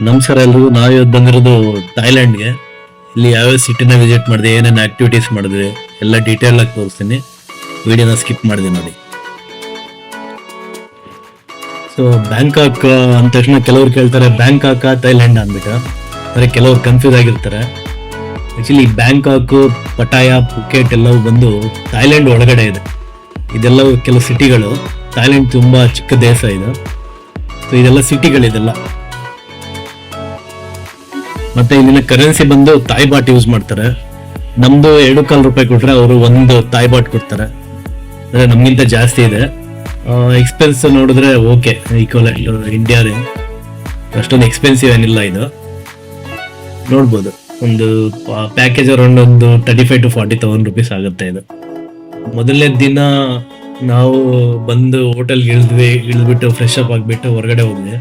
ನಮಸ್ಕಾರ ಎಲ್ರಿಗೂ. ನಾವು ಇವತ್ತು ಬಂದಿರೋದು ಥಾಯ್ಲೆಂಡ್ಗೆ. ಇಲ್ಲಿ ಯಾವ್ಯಾವ ಸಿಟಿನ ವಿಸಿಟ್ ಮಾಡಿದೆ, ಏನೇನು ಆಕ್ಟಿವಿಟೀಸ್ ಮಾಡಿದ್ವಿ ಎಲ್ಲ ಡೀಟೇಲ್ ಆಗಿ ತೋರಿಸ್ತೀನಿ. ವಿಡಿಯೋನ ಸ್ಕಿಪ್ ಮಾಡಿದೆ ನೋಡಿ. ಸೊ ಬ್ಯಾಂಕಾಕ್ ಅಂದ ತಕ್ಷಣ ಕೆಲವ್ರು ಕೇಳ್ತಾರೆ ಬ್ಯಾಂಕಾಕ್ ಥೈಲ್ಯಾಂಡ್ ಅಂದ್ಬಿಟ್ಟು. ಅಂದರೆ ಕೆಲವ್ರು ಕನ್ಫ್ಯೂಸ್ ಆಗಿರ್ತಾರೆ. ಆ್ಯಕ್ಚುಲಿ ಬ್ಯಾಂಕಾಕ್, ಪಟಾಯಾ, ಪುಕೆಟ್ ಎಲ್ಲವೂ ಬಂದು ಥಾಯ್ಲೆಂಡ್ ಒಳಗಡೆ ಇದೆ. ಇದೆಲ್ಲವೂ ಕೆಲವು ಸಿಟಿಗಳು. ಥಾಯ್ಲೆಂಡ್ ತುಂಬ ಚಿಕ್ಕ ದೇಶ ಇದು. ಸೊ ಇದೆಲ್ಲ ಸಿಟಿಗಳಿದೆಲ್ಲ. ಮತ್ತೆ ಇಲ್ಲಿನ ಕರೆನ್ಸಿ ಬಂದು ತಾಯ್ ಬಾಟ್ ಯೂಸ್ ಮಾಡ್ತಾರೆ. ನಮ್ದು 2 ರೂಪಾಯಿ ಕೊಟ್ರೆ ಅವರು 1 ತಾಯ್ ಬಾಟ್ ಕೊಡ್ತಾರೆ. ಅಂದ್ರೆ ನಮ್ಗಿಂತ ಜಾಸ್ತಿ ಇದೆ. ಎಕ್ಸ್ಪೆನ್ಸ್ ನೋಡಿದ್ರೆ ಓಕೆ, ಈಕ್ವಲ್ ಇಂಡಿಯಾ. ಅಷ್ಟೊಂದು ಎಕ್ಸ್ಪೆನ್ಸಿವ್ ಏನಿಲ್ಲ ಇದು. ನೋಡ್ಬೋದು, ಒಂದು ಪ್ಯಾಕೇಜ್ ಅರೌಂಡ್ ಒಂದು 35 to 40,000 rupees ಆಗುತ್ತೆ ಇದು. ಮೊದಲನೇ ದಿನ ನಾವು ಬಂದು ಹೋಟೆಲ್ಗೆ ಇಳಿದ್ಬಿಟ್ಟು ಫ್ರೆಶ್ ಅಪ್ ಆಗಿಬಿಟ್ಟು ಹೊರಗಡೆ ಹೋದ್ವಿ.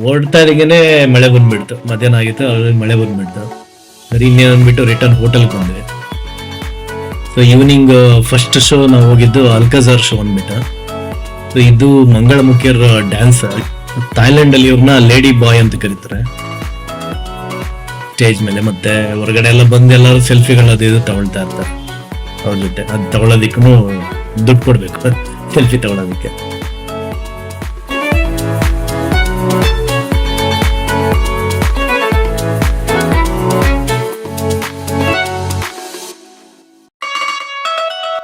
ಓಡ್ತಾ ಇದ್ದಾಗೇನೆ ಮಳೆ ಬಂದ್ಬಿಡ್ತು. ಮಧ್ಯಾಹ್ನ ಆಗಿತ್ತು, ಅದ್ರಲ್ಲಿ ಮಳೆ ಬಂದ್ಬಿಡ್ತು. ಸರಿ ಇನ್ನೇನು ಅಂದ್ಬಿಟ್ಟು ರಿಟರ್ನ್ ಹೋಟೆಲ್ಗೆ ಬಂದ್ವಿ. ಸೊ ಈವ್ನಿಂಗ್ ಫಸ್ಟ್ ಶೋ ನಾವು ಹೋಗಿದ್ದು ಅಲ್ಕಜಾರ್ ಶೋ ಅಂದ್ಬಿಟ್ಟು. ಸೊ ಇದು ಮಂಗಳಮುಖಿಯರ ಡ್ಯಾನ್ಸ್. ಥಾಯ್ಲೆಂಡ್ ಅಲ್ಲಿ ಇವ್ರನ್ನ ಲೇಡಿ ಬಾಯ್ ಅಂತ ಕರೀತಾರೆ ಸ್ಟೇಜ್ ಮೇಲೆ. ಮತ್ತೆ ಹೊರಗಡೆ ಎಲ್ಲ ಬಂದು ಎಲ್ಲರೂ ಸೆಲ್ಫಿಗಳು ಅದು ಇದು ತಗೊಳ್ತಾ ಇರ್ತಾರೆ ಅವ್ರ ಜೊತೆ. ಅದು ತಗೊಳ್ಳೋದಿಕ್ಕೂ ದುಡ್ಡು ಕೊಡ್ಬೇಕು ಸೆಲ್ಫಿ ತಗೊಳ್ಳೋದಕ್ಕೆ.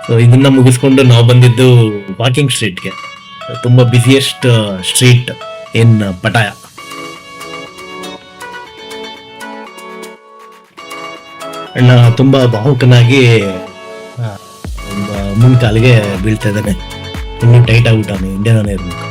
ಸೊ ಇದನ್ನ ಮುಗಿಸ್ಕೊಂಡು ನಾವು ಬಂದಿದ್ದು ವಾಕಿಂಗ್ ಸ್ಟ್ರೀಟ್ಗೆ. ತುಂಬಾ ಬಿಸಿಯೆಸ್ಟ್ ಸ್ಟ್ರೀಟ್ ಇನ್ ಪಟಾಯ. ಅಣ್ಣ ತುಂಬಾ ಭಾವುಕನಾಗಿ ಮುಂದ್ ಕಾಲಿಗೆ ಬೀಳ್ತಾ ಇದ್ದಾನೆ. ಇನ್ನೂ ಟೈಟ್ ಆಗ್ಬಿಟ್ಟಾನೆ, ಇಂಡಿಯಾನೇ ಇರ್ಬೇಕು.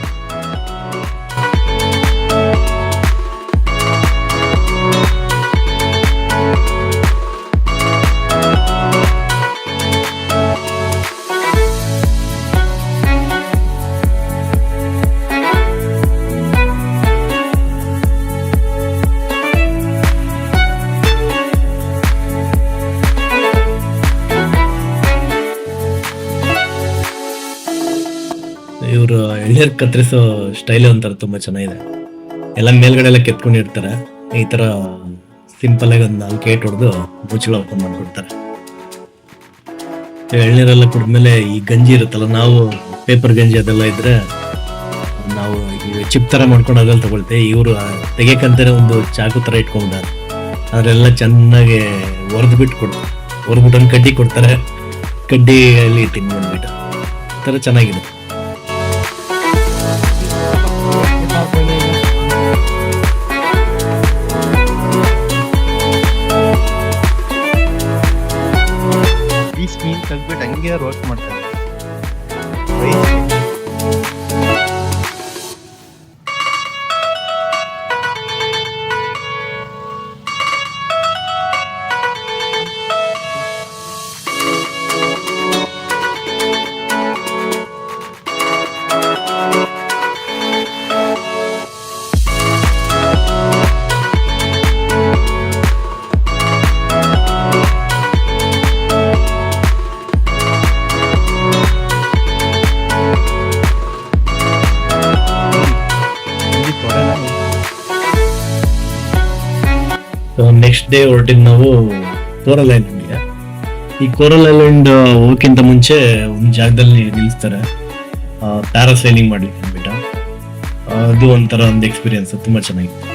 ಇವರು ಎಳ್ನೀರು ಕತ್ತರಿಸೋ ಸ್ಟೈಲ್ ಒಂಥರ ತುಂಬಾ ಚೆನ್ನಾಗಿದೆ. ಎಲ್ಲ ಮೇಲ್ಗಡೆ ಎಲ್ಲ ಕೆತ್ಕೊಂಡಿರ್ತಾರೆ. ಈ ತರ ಸಿಂಪಲ್ ಆಗಿ ಒಂದು 4 ಏಟ್ ಹೊಡೆದು ಮುಚ್ಚಳ ಓಪನ್ ಮಾಡ್ಕೊಡ್ತಾರೆ. ಎಳ್ನೀರೆಲ್ಲ ಕುಡಿದ್ಮೇಲೆ ಈ ಗಂಜಿ ಇರುತ್ತಲ್ಲ, ನಾವು ಪೇಪರ್ ಗಂಜಿ ಅದೆಲ್ಲ ಇದ್ರೆ ನಾವು ಚಿಪ್ ತರ ಮಾಡ್ಕೊಂಡು ಅದ್ರಲ್ಲಿ ತಗೊಳ್ತೇವೆ. ಇವರು ತೆಗೆಯಕ್ಕಂತಾನೆ ಒಂದು ಚಾಕು ತರ ಇಟ್ಕೊಂಡಿದ್ದಾರೆ. ಅದರೆಲ್ಲ ಚೆನ್ನಾಗಿ ಹೊರದ್ಬಿಟ್ಟು ಕೊಡ್ತಾರೆ. ಹೊರದ್ಬಿಟ್ಟು ಒಂದು ಕಡ್ಡಿ ಕೊಡ್ತಾರೆ. ಕಡ್ಡಿಯಲ್ಲಿ ತಿನ್ಬಿಟ್ಟು ತರ ಚೆನ್ನಾಗಿದೆ. ಮೀನ್ ತೆಗ್ದ್ಬಿಟ್ಟು ಹಂಗೆ ರೋಸ್ಟ್ ಮಾಡ್ತಾರೆ. ನೆಕ್ಸ್ಟ್ ಡೇ ಹೊರಟಿದ್ದು ನಾವು ಕೋರಲ್ ಐಲ್ಯಾಂಡ್ಗೆ. ಈ ಕೋರಲ್ ಐಲ್ಯಾಂಡ್ ಹೋಗಕ್ಕಿಂತ ಮುಂಚೆ ಒಂದು ಜಾಗದಲ್ಲಿ ನಿಲ್ಲಿಸ್ತಾರೆ ಪ್ಯಾರಾಸೈಲಿಂಗ್ ಮಾಡ್ಲಿಕ್ಕೆ ಅಂದ್ಬಿಟ್ಟು. ಅದು ಒಂಥರ ಒಂದು ಎಕ್ಸ್ಪೀರಿಯನ್ಸ್, ತುಂಬಾ ಚೆನ್ನಾಗಿತ್ತು.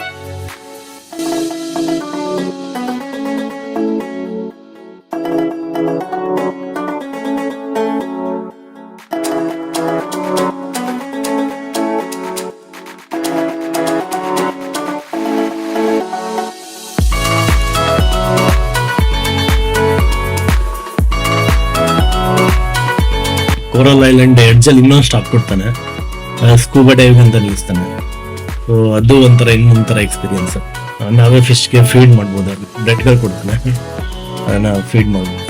ಕೋರಲ್ ಐಲ್ಯಾಂಡ್ ಎಡ್ಜಲ್ಲಿ ಇನ್ನೊಂದು ಸ್ಟಾಪ್ ಕೊಡ್ತಾನೆ, ಸ್ಕೂಬಾ ಡೈವಿಂಗ್ ಅಂತ ನಿಲ್ಲಿಸ್ತಾನೆ. ಸೊ ಅದು ಇನ್ನೊಂಥರ ಎಕ್ಸ್ಪೀರಿಯನ್ಸ್. ನಾವೇ ಫಿಶ್ಗೆ ಫೀಡ್ ಮಾಡ್ಬೋದು. ಬ್ರೆಡ್ಗಳು ಕೊಡ್ತಾನೆ, ಅದನ್ನ ಫೀಡ್ ಮಾಡ್ಬೋದು.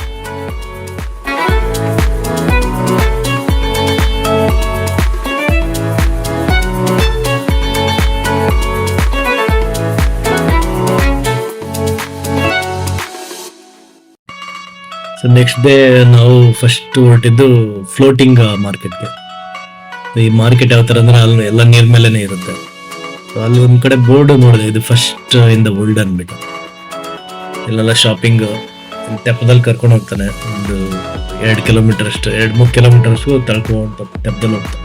ಸೊ ನೆಕ್ಸ್ಟ್ ಡೇ ನಾವು ಫಸ್ಟ್ ಹೊರಟಿದ್ದು ಫ್ಲೋಟಿಂಗ್ ಮಾರ್ಕೆಟ್ಗೆ. ಈ ಮಾರ್ಕೆಟ್ ಯಾವ ತರ ಅಂದ್ರೆ ಅಲ್ಲಿ ಎಲ್ಲ ನೀರ್ ಮೇಲೆನೆ ಇರುತ್ತೆ. ಸೊ ಅಲ್ಲಿ ಒಂದ್ ಕಡೆ ಬೋರ್ಡ್ ನೋಡಿದೆ, ಇದು ಫಸ್ಟ್ ಇನ್ ದ ವರ್ಲ್ಡ್ ಅಂದ್ಬಿಟ್ಟು. ಇಲ್ಲೆಲ್ಲ ಶಾಪಿಂಗ್ ತೆಪ್ಪದಲ್ಲಿ ಕರ್ಕೊಂಡು ಹೋಗ್ತಾನೆ. ಒಂದು 2 ಕಿಲೋಮೀಟರ್ ಅಷ್ಟು, 2-3 ಕಿಲೋಮೀಟರ್ ಅಷ್ಟು ತಳ್ಕೊಂಡು ತೆಪ್ಪದಲ್ಲಿ ಹೋಗ್ತಾನೆ.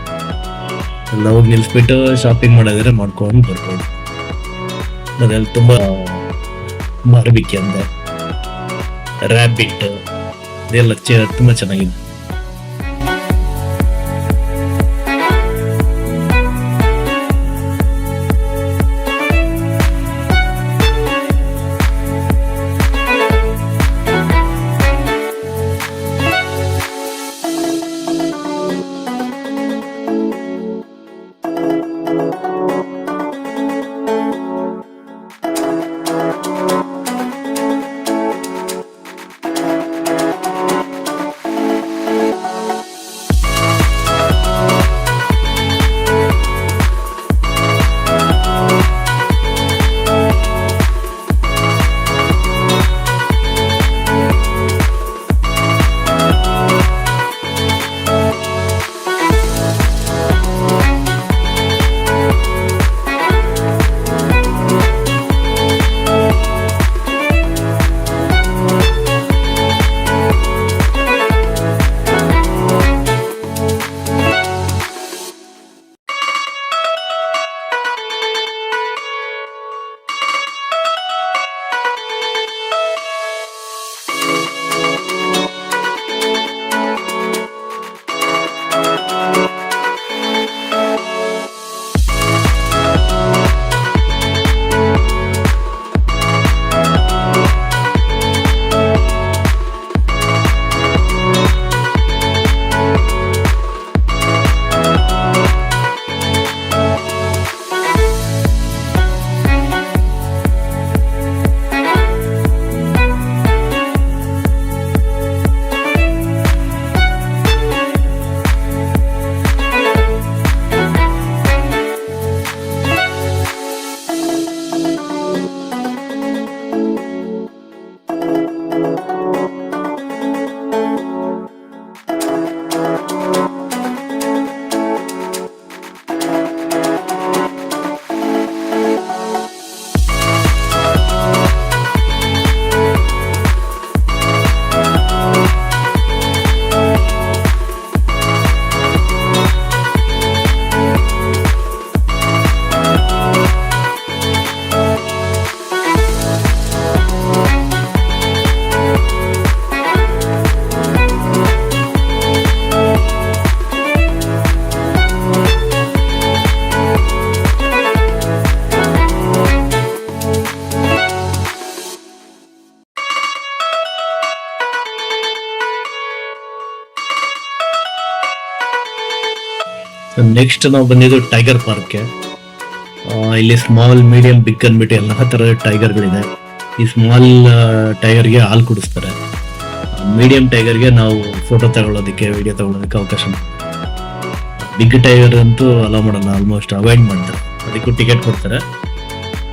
ಎಲ್ಲ ಹೋಗಿ ನಿಲ್ಸ್ಬಿಟ್ಟು ಶಾಪಿಂಗ್ ಮಾಡೋದ್ರೆ ಮಾಡ್ಕೊಂಡು ಬರ್ಬೋದು. ಅದೆಲ್ಲ ತುಂಬ ಬಾರ್ಬಿಕ್ಯೂ ಅಂದೆ, ರ್ಯಾಬಿಟ್ ಇದೆಲ್ಲ ತುಂಬ ಚೆನ್ನಾಗಿದೆ. ನೆಕ್ಸ್ಟ್ ನಾವು ಬಂದಿದ್ದು ಟೈಗರ್ ಪಾರ್ಕ್ಗೆ. ಇಲ್ಲಿ ಸ್ಮಾಲ್, ಮೀಡಿಯಂ, ಬಿಗ್ ಅಂದ್ಬಿಟ್ಟು ಎಲ್ಲ ಥರದ ಟೈಗರ್ಗಳಿದೆ. ಈ ಸ್ಮಾಲ್ ಟೈಗರ್ಗೆ ಹಾಲು ಕುಡಿಸ್ತಾರೆ. ಮೀಡಿಯಂ ಟೈಗರ್ಗೆ ನಾವು ಫೋಟೋ ತಗೊಳ್ಳೋದಕ್ಕೆ, ವಿಡಿಯೋ ತಗೊಳ್ಳೋದಕ್ಕೆ ಅವಕಾಶ ಮಾಡ್ತಾರೆ. ಬಿಗ್ ಟೈಗರ್ ಅಂತೂ ಅಲೋ ಮಾಡಲ್ಲ, ಆಲ್ಮೋಸ್ಟ್ ಅವಾಯ್ಡ್ ಮಾಡ್ತಾರೆ. ಅದಕ್ಕೂ ಟಿಕೆಟ್ ಕೊಡ್ತಾರೆ,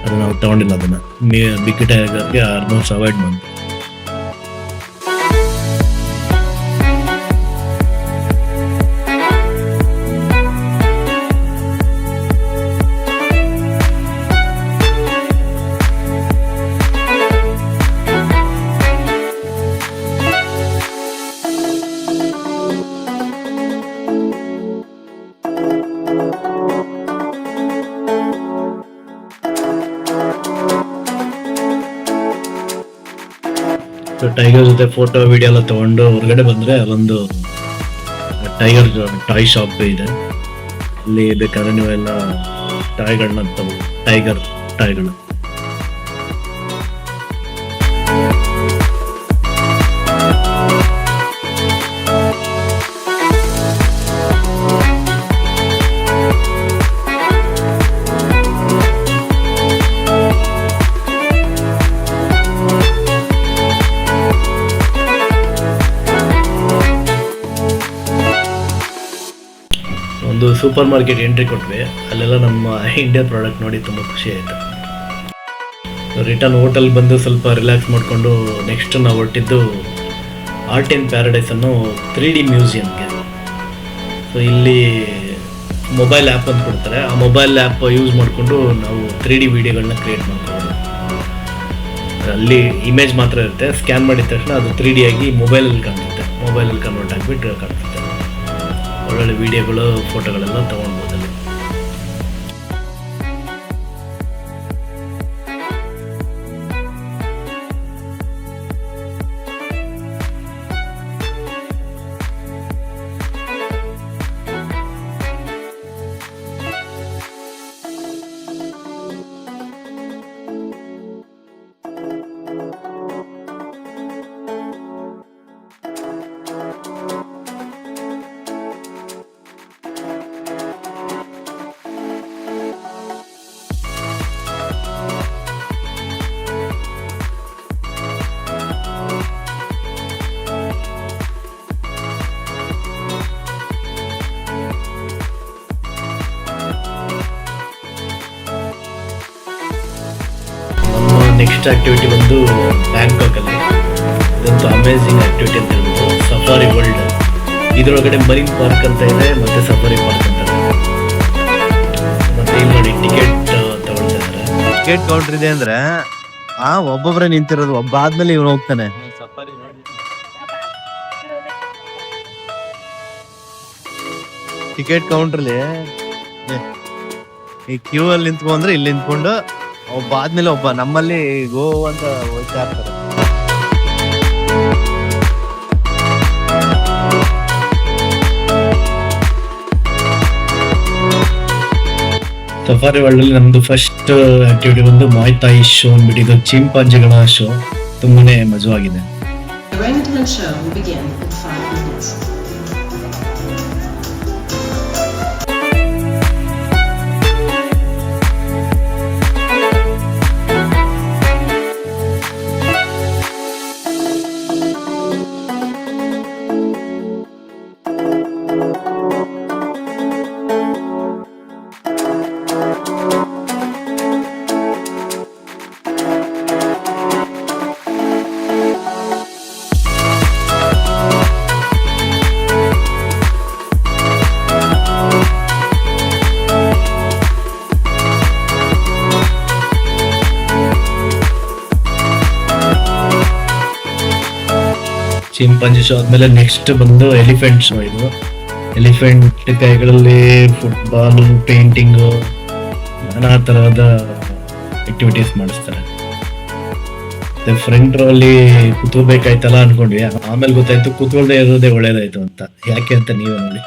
ಅದು ನಾವು ತಗೊಂಡಿಲ್ಲ. ಅದನ್ನ ಬಿಗ್ ಟೈಗರ್ಗೆ ಆಲ್ಮೋಸ್ಟ್ ಅವಾಯ್ಡ್ ಮಾಡ್ತಾರೆ. ಟೈಗರ್ ಜೊತೆ ಫೋಟೋ, ವಿಡಿಯೋ ಎಲ್ಲ ತಗೊಂಡು ಹೊರಗಡೆ ಬಂದ್ರೆ ಅಲ್ಲೊಂದು ಟೈಗರ್ ಟಾಯ್ ಶಾಪ್ ಇದೆ. ಅಲ್ಲಿ ಬೇಕಾದ್ರೆ ನೀವೆಲ್ಲ ಟಾಯ್ಗಳನ್ನ ತಗೋ, ಟೈಗರ್ ಟಾಯ್ಗಳು. ಒಂದು ಸೂಪರ್ ಮಾರ್ಕೆಟ್ ಎಂಟ್ರಿ ಕೊಟ್ವಿ. ಅಲ್ಲೆಲ್ಲ ನಮ್ಮ ಇಂಡಿಯಾ ಪ್ರಾಡಕ್ಟ್ ನೋಡಿ ತುಂಬ ಖುಷಿ ಆಯಿತು. ರಿಟರ್ನ್ ಹೋಟೆಲ್ ಬಂದು ಸ್ವಲ್ಪ ರಿಲ್ಯಾಕ್ಸ್ ಮಾಡಿಕೊಂಡು ನೆಕ್ಸ್ಟ್ ನಾವು ಹೊರಟಿದ್ದು ಆರ್ಟ್ ಇನ್ ಪ್ಯಾರಡೈಸ್ ಅನ್ನೋ 3D ಮ್ಯೂಸಿಯಂಗೆ. ಸೊ ಇಲ್ಲಿ ಮೊಬೈಲ್ ಆ್ಯಪ್ ಅಂತ ಕೊಡ್ತಾರೆ. ಆ ಮೊಬೈಲ್ ಆ್ಯಪ್ ಯೂಸ್ ಮಾಡಿಕೊಂಡು ನಾವು 3D ವಿಡಿಯೋಗಳನ್ನ ಕ್ರಿಯೇಟ್ ಮಾಡ್ಕೋಬೋದು. ಅಲ್ಲಿ ಇಮೇಜ್ ಮಾತ್ರ ಇರುತ್ತೆ, ಸ್ಕ್ಯಾನ್ ಮಾಡಿದ ತಕ್ಷಣ ಅದು 3D ಆಗಿ ಮೊಬೈಲಲ್ಲಿ ಕಾಣಿಸುತ್ತೆ, ಮೊಬೈಲಲ್ಲಿ ಕನ್ವರ್ಟ್ ಆಗಿಬಿಟ್ಟು ಕಾಣಿಸುತ್ತೆ. ಒಳ್ಳೊಳ್ಳೆ ವಿಡಿಯೋಗಳು, ಫೋಟೋಗಳೆಲ್ಲ ತೊಗೊಳ್ಬೋದು ಅಲ್ಲಿ. ನೆಕ್ಸ್ಟ್ ಆಕ್ಟಿವಿಟಿ ಬಂದು ಬ್ಯಾಂಕಾಕಲ್ಲಿ. ಇದಂತೂ ಅಮೇಝಿಂಗ್ ಆಕ್ಟಿವಿಟಿ ಅಂತ ಹೇಳ್ಬೋದು. ಸಫಾರಿ ವರ್ಲ್ಡ್, ಇದರೊಳಗಡೆ ಮರೀನ್ ಪಾರ್ಕ್ ಅಂತ ಇದೆ, ಮತ್ತೆ ಸಫಾರಿ ಪಾರ್ಕ್ ಅಂತ ಇದೆ. ಮತ್ತೆ ಇಲ್ಲಿ ನೋಡಿ ಟಿಕೆಟ್ ತಗೊಳ್ತಾ ಇದ್ದಾರೆ. ಟಿಕೆಟ್ ಕೌಂಟರ್ ಇದೆ ಅಂದ್ರೆ ಒಬ್ಬೊಬ್ಬರೇ ನಿಂತಿರೋದು, ಒಬ್ಬ ಆದ್ಮೇಲೆ ಇವನು ಹೋಗ್ತಾನೆ. ಟಿಕೆಟ್ ಕೌಂಟ್ರಲ್ಲಿ ಈ ಕ್ಯೂ ಅಲ್ಲಿ ನಿಂತ್ಕೊಂಡ್ರೆ ಇಲ್ಲಿ ನಿಂತ್ಕೊಂಡು ಒಬ್ಬ ಆದ್ಮೇಲೆ ಒಬ್ಬ, ನಮ್ಮಲ್ಲಿ ಗೋ ಅಂತ ಹೋಗ್ತಾ ಇರ್ತಾರೆ. ಸಫಾರಿ ವರ್ಲ್ಡ್ ಅಲ್ಲಿ ನಮ್ದು ಫಸ್ಟ್ ಆಕ್ಟಿವಿಟಿ ಬಂದು ಮಾಯ್ ತಾಯಿ ಶೋ ಅಂದ್ಬಿಟ್ಟು. ಇದು ಚಿಂಪಾಂಜಿಗಳ ಶೋ, ತುಂಬಾನೇ ಮಜವಾಗಿದೆ. The Remington show will begin in 5 minutes. Chimpanzee show ಆದ್ಮೇಲೆ ನೆಕ್ಸ್ಟ್ ಬಂದು ಎಲಿಫೆಂಟ್ ಶೋ. ಇದು ಎಲಿಫೆಂಟ್ ಕೈಗಳಲ್ಲಿ ಫುಟ್ಬಾಲ್, ಪೇಂಟಿಂಗು, ನಾನಾ ತರಹದ ಆಕ್ಟಿವಿಟೀಸ್ ಮಾಡಿಸ್ತಾರೆ. ಮತ್ತೆ ಫ್ರಂಟ್ ರೋ ಅಲ್ಲಿ ಕೂತ್ಕೋಬೇಕಾಯ್ತಲ್ಲ ಅನ್ಕೊಂಡ್ವಿ, ಆಮೇಲೆ ಗೊತ್ತಾಯ್ತು ಕೂತ್ಕೊಳ್ದೆ ಇರೋದೇ ಒಳ್ಳೇದಾಯ್ತು ಅಂತ. ಯಾಕೆ ಅಂತ ನೀವೇ ನೋಡಿ.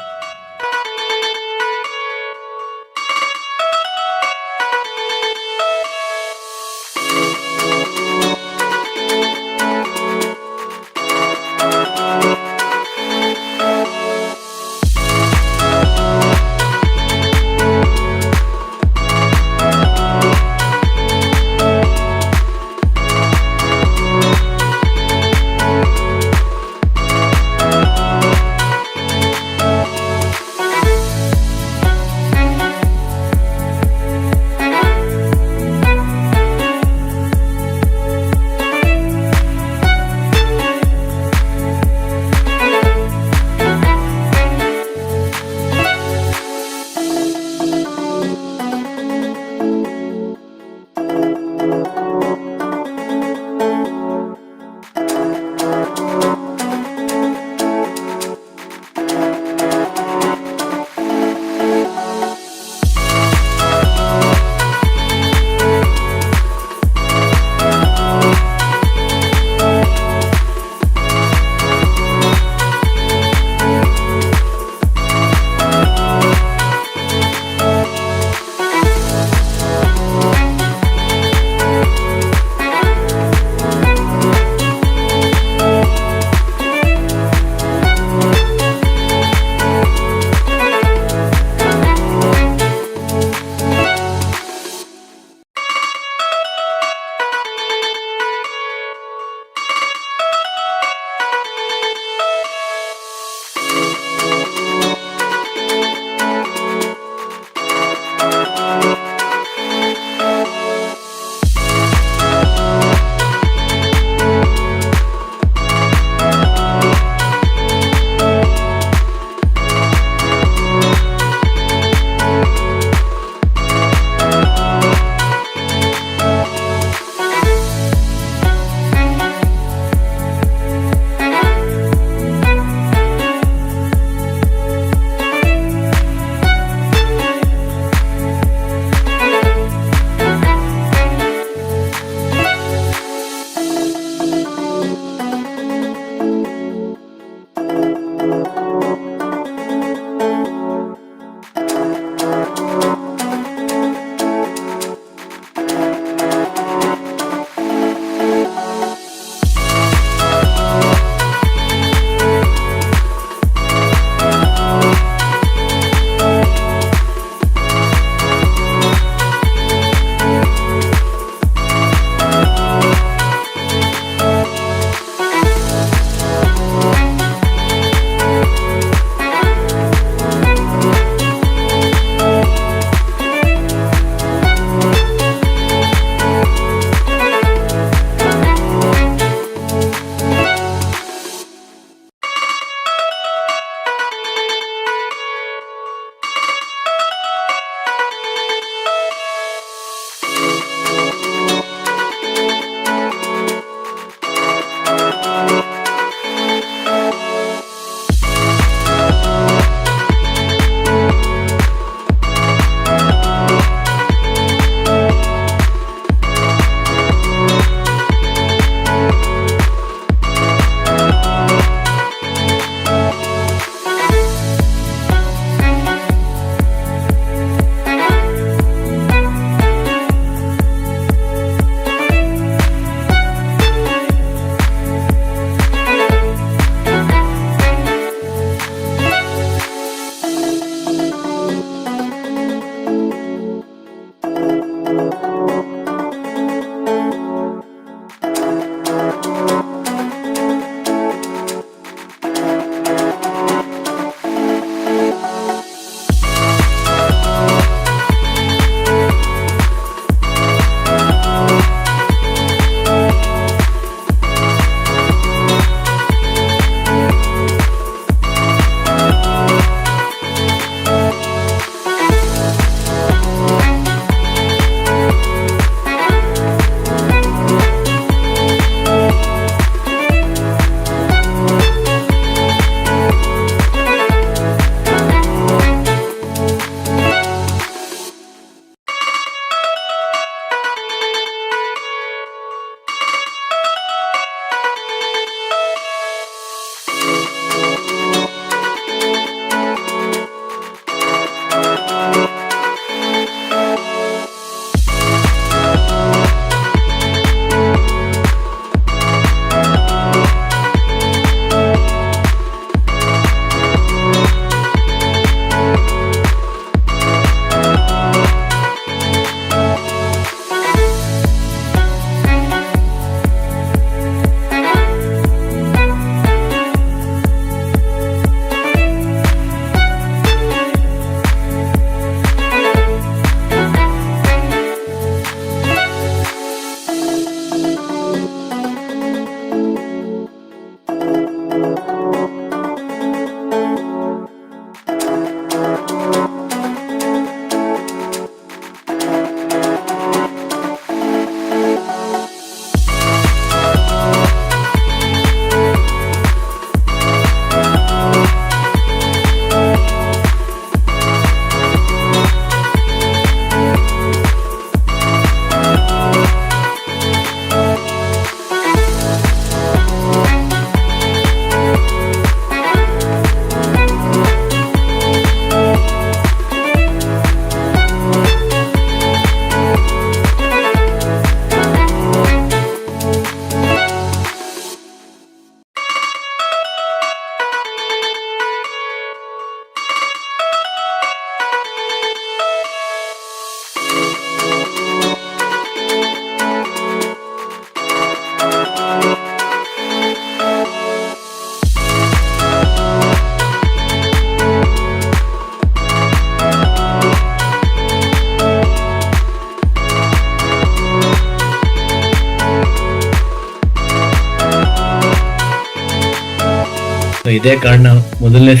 So ಇದೇ ಕಾರಣ ಮೊದಲನೇ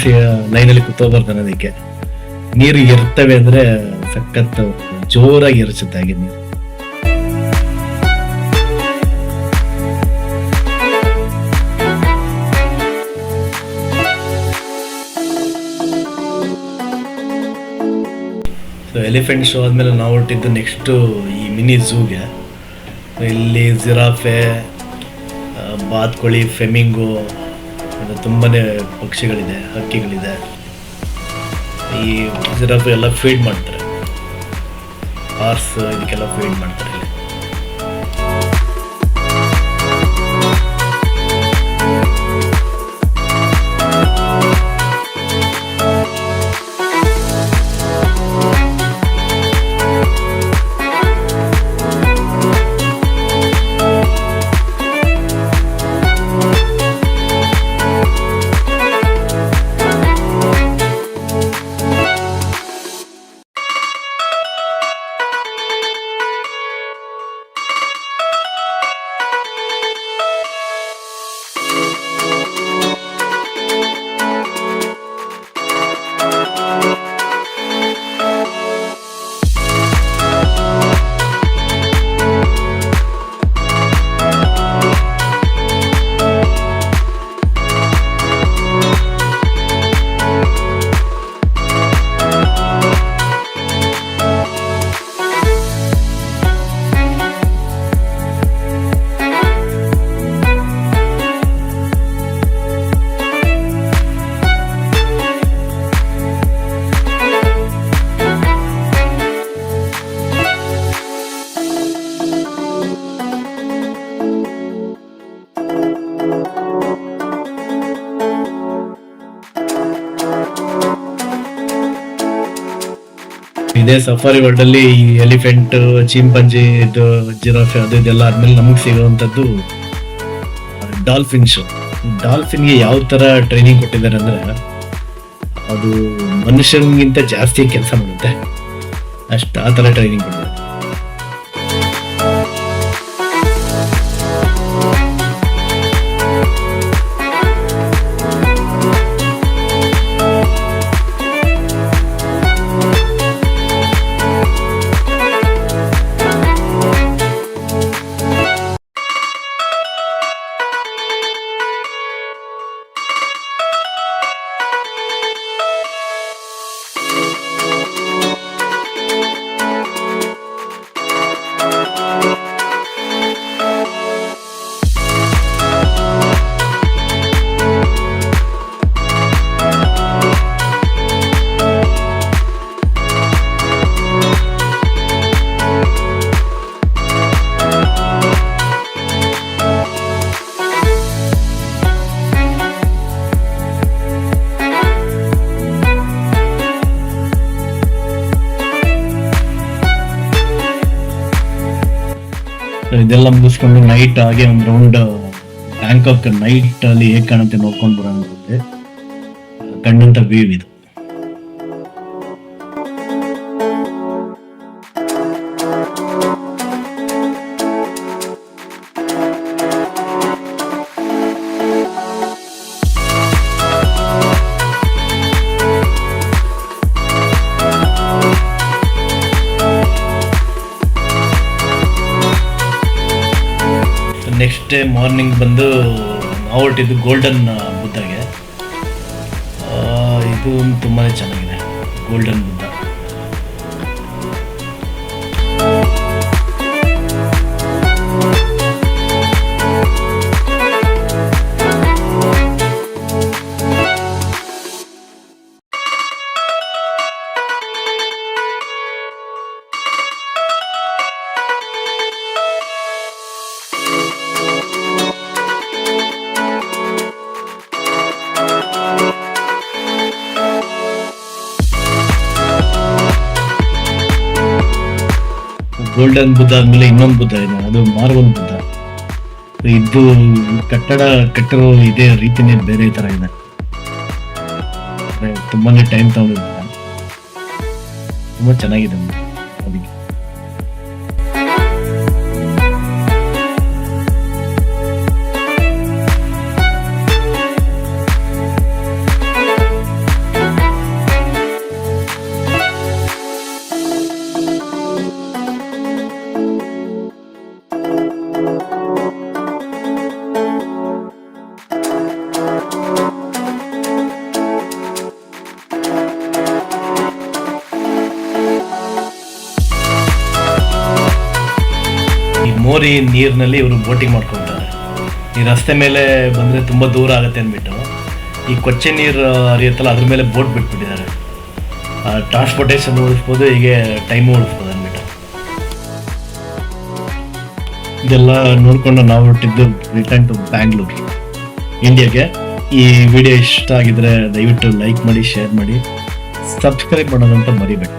ಲೈನಲ್ಲಿ ಕೂತೋಗ್ಬಾರ್ದು ಅನ್ನೋದಕ್ಕೆ. ನೀರು ಇರ್ತವೆ ಅಂದ್ರೆ ಸಖತ್ ಜೋರಾಗಿ ಎರಚುತ್ತೆ ಹಾಗೆ ನೀರು. ಸೊ ಎಲಿಫೆಂಟ್ ಶೋ ಆದಮೇಲೆ ನಾವು ಹೊರಟಿದ್ದು ನೆಕ್ಸ್ಟು ಈ ಮಿನಿ ಝೂಗೆ. ಇಲ್ಲಿ ಜಿರಾಫೆ, ಬಾತ್ಕೋಳಿ, ಫೆಮಿಂಗೋ, ತುಂಬಾ ಪಕ್ಷಿಗಳಿದೆ, ಹಕ್ಕಿಗಳಿದೆ. ಈ ಜಿರಾಫೆ ಎಲ್ಲ ಫೀಡ್ ಮಾಡ್ತಾರೆ, ಹಾರ್ಸ್ ಇದಕ್ಕೆಲ್ಲ ಫೀಡ್ ಮಾಡ್ತಾರೆ ಇಲ್ಲಿ. ಇದೇ ಸಫಾರಿ ವರ್ಲ್ಡ್ ಅಲ್ಲಿ ಈ ಎಲಿಫೆಂಟ್, ಚಿಂಪಂಜಿ, ಜಿರಾಫೆ ಅದು ಇದೆಲ್ಲ ಆದ್ಮೇಲೆ ನಮಗೆ ಸಿಗುವಂತದ್ದು ಡಾಲ್ಫಿನ್ ಶೋ. ಡಾಲ್ಫಿನ್ಗೆ ಯಾವ ತರ ಟ್ರೈನಿಂಗ್ ಕೊಟ್ಟಿದ್ದಾರೆ ಅಂದ್ರೆ ಅದು ಮನುಷ್ಯನಿಗಿಂತ ಜಾಸ್ತಿ ಕೆಲಸ ಮಾಡುತ್ತೆ, ಆ ತರ ಟ್ರೈನಿಂಗ್ ಕೊಟ್ಟಿದ್ದಾರೆ. ಇದೆಲ್ಲ ಮುಗಿಸ್ಕೊಂಡು ನೈಟ್ ಹಾಗೆ ಒಂದು ರೌಂಡ್ ಬ್ಯಾಂಕಾಕ್ ನೈಟ್ ಅಲ್ಲಿ ಹೇಗೆ ಕಾಣುತ್ತೆ ನೋಡ್ಕೊಂಡು ಬರೋಂಗುತ್ತೆ. ಕಂಡಂತ ವ್ಯೂ ಇದು. ನೆಕ್ಸ್ಟ್ ಡೇ ಮಾರ್ನಿಂಗ್ ಬಂದು ನಾವು ಹೊರಟಿದ್ದು ಗೋಲ್ಡನ್ ಬುದ್ಧಗೆ. ಇದು ತುಂಬಾ ಚೆನ್ನಾಗಿದೆ ಗೋಲ್ಡನ್ ಬುದ್ಧ. ಗೋಲ್ಡನ್ ಬುದ್ಧ ಆದ್ಮೇಲೆ ಇನ್ನೊಂದು ಬುದ್ಧ ಇದೆ, ಅದು ಮಾರ್ಬಲ್ ಬುದ್ಧ. ಇದು ಕಟ್ಟಿರೋ ಇದೇ ರೀತಿನೇ ಬೇರೆ ತರ ಇದೆ, ತುಂಬಾನೇ ಟೈಮ್ ತಗೊಂಡಿದ್ದಾರೆ, ತುಂಬಾ ಚೆನ್ನಾಗಿದೆ ಅದಕ್ಕೆ. ಮೋರಿ ನೀರಿನಲ್ಲಿ ಇವರು ಬೋಟಿಂಗ್ ಮಾಡ್ಕೊತಾರೆ. ಈ ರಸ್ತೆ ಮೇಲೆ ಬಂದರೆ ತುಂಬ ದೂರ ಆಗುತ್ತೆ ಅಂದ್ಬಿಟ್ಟು ಈ ಕೊಚ್ಚೆ ನೀರು ಹರಿಯುತ್ತಲ್ಲ ಅದ್ರ ಮೇಲೆ ಬೋಟ್ ಬಿಟ್ಬಿಟ್ಟಿದ್ದಾರೆ. ಟ್ರಾನ್ಸ್ಪೋರ್ಟೇಷನ್ ಉಳಿಸ್ಬೋದು, ಹೀಗೆ ಟೈಮು ಉಳಿಸ್ಬೋದು ಅಂದ್ಬಿಟ್ಟು. ಇದೆಲ್ಲ ನೋಡಿಕೊಂಡು ನಾವು ಹೊರಟಿದ್ದು ರಿಟರ್ನ್ ಟು ಬ್ಯಾಂಗ್ಳೂರ್, ಇಂಡಿಯಾಗೆ. ಈ ವಿಡಿಯೋ ಇಷ್ಟ ಆಗಿದ್ರೆ ದಯವಿಟ್ಟು ಲೈಕ್ ಮಾಡಿ, ಶೇರ್ ಮಾಡಿ, ಸಬ್ಸ್ಕ್ರೈಬ್ ಮಾಡೋದಂತ ಮರಿಬೇಡಿ.